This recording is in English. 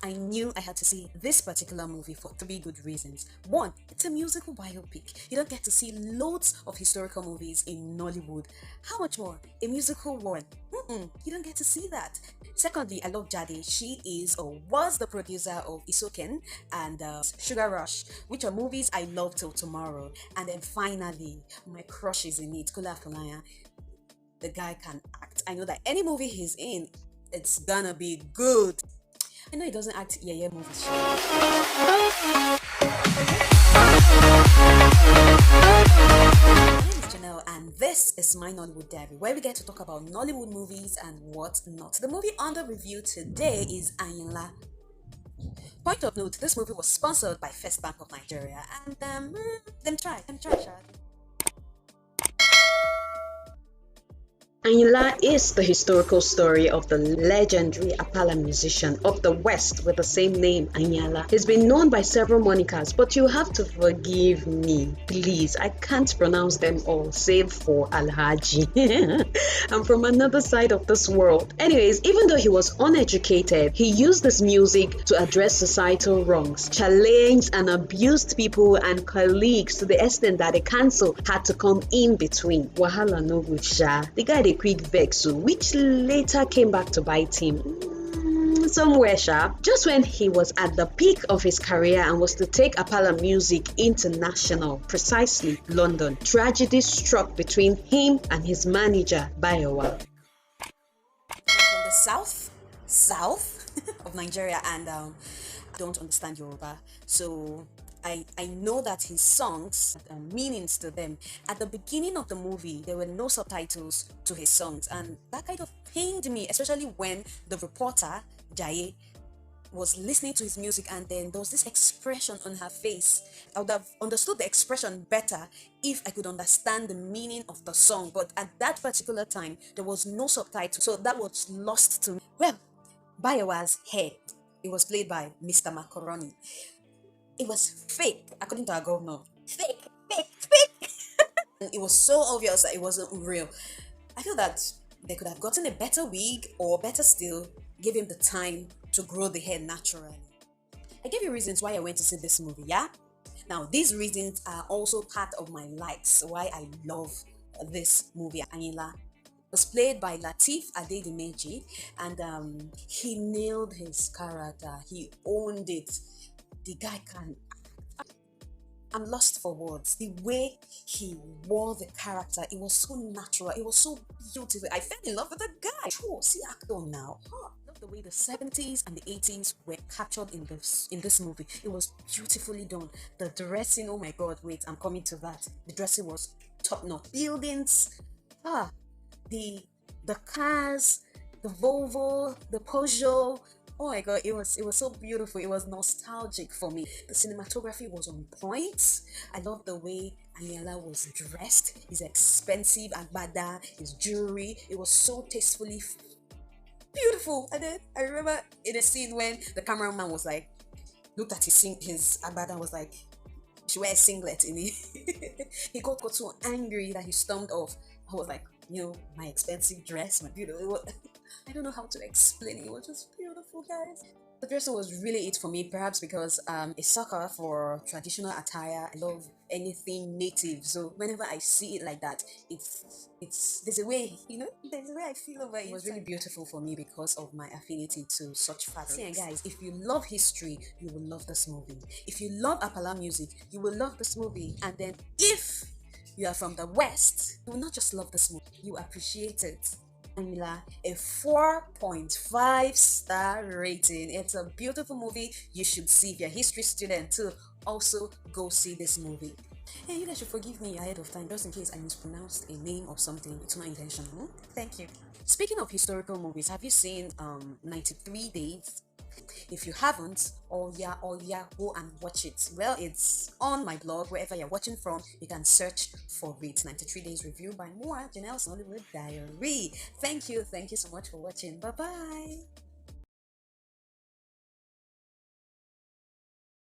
I knew I had to see this particular movie for three good reasons. One, it's a musical biopic. You don't get to see loads of historical movies in Nollywood. How much more? A musical one? You don't get to see that. Secondly, I love Jade. She is or was the producer of Isoken and Sugar Rush, which are movies I love till tomorrow. And then finally, my crush is in it, Kunle Afolayan. The guy can act. I know that any movie he's in, it's gonna be good. I know he doesn't act movies. My name is Janelle, and this is my Nollywood Diary, where we get to talk about Nollywood movies and what not. The movie under review today is Ayinla. Point of note: this movie was sponsored by First Bank of Nigeria, and them try, Sha. Ayinla is the historical story of the legendary Apala musician of the West with the same name, Ayinla. He's been known by several monikers, but you have to forgive me, please. I can't pronounce them all, save for Alhaji. I'm from another side of this world. Anyways, even though he was uneducated, he used this music to address societal wrongs, challenged and abused people and colleagues to the extent that a council had to come in between. Wahala no good sha. The guy a quick vex, which later came back to bite him somewhere sharp. Just when he was at the peak of his career and was to take Apala music international, precisely London, tragedy struck between him and his manager, Bayowa. From the south of Nigeria, and don't understand Yoruba, so I know that his songs had meanings to them. At the beginning of the movie, there were no subtitles to his songs, and that kind of pained me, especially when the reporter, Jaye, was listening to his music, and then there was this expression on her face. I would have understood the expression better if I could understand the meaning of the song, but at that particular time, there was no subtitle, so that was lost to me. Well, Bayowa's head, it was played by Mr. Macaroni. It was fake, according to our governor. Fake. It was so obvious that it wasn't real. I feel that they could have gotten a better wig, or better still, give him the time to grow the hair naturally. I gave you reasons why I went to see this movie, yeah? Now, these reasons are also part of my likes, why I love this movie. Ayinla was played by Lateef Adedimeji, and he nailed his character. He owned it. The guy can. I'm lost for words. The way he wore the character, it was so natural. It was so beautiful. I fell in love with the guy. Sure, see actor now. Love the way the 70s and the 80s were captured in this movie. It was beautifully done. The dressing, oh my god, wait, I'm coming to that. The dressing was top notch. Buildings, the cars, the Volvo, the Peugeot. Oh my god, it was so beautiful. It was nostalgic for me. The cinematography was on point. I love the way Ayinla was dressed. His expensive agbada, his jewelry. It was so tastefully beautiful. And then I remember in a scene when the cameraman was like, looked at his agbada and was like, she wear a singlet in it. He got so angry that he stormed off. I was like, my expensive dress, my beautiful. I don't know how to explain it. It was just beautiful, guys. The dressing was really it for me, perhaps because a sucker for traditional attire. I love anything native, so whenever I see it like that, it's there's a way, there's a way I feel about it. It was really beautiful for me because of my affinity to such fabrics. See, guys, if you love history, you will love this movie. If you love Apala music, you will love this movie. And then if you are from the West, you will not just love this movie, you appreciate it. Ayinla, a 4.5 star rating. It's a beautiful movie. You should see. If you're a history student too, also go see this movie. Hey, you guys should forgive me ahead of time just in case I mispronounced a name or something. It's not intentional. Thank you. Speaking of historical movies, have you seen 93 Days? If you haven't, oh yeah, go and watch it. Well, it's on my blog. Wherever you're watching from, you can search for it. 93 Days Review by Janelle's Nollywood Diary. Thank you so much for watching. Bye bye.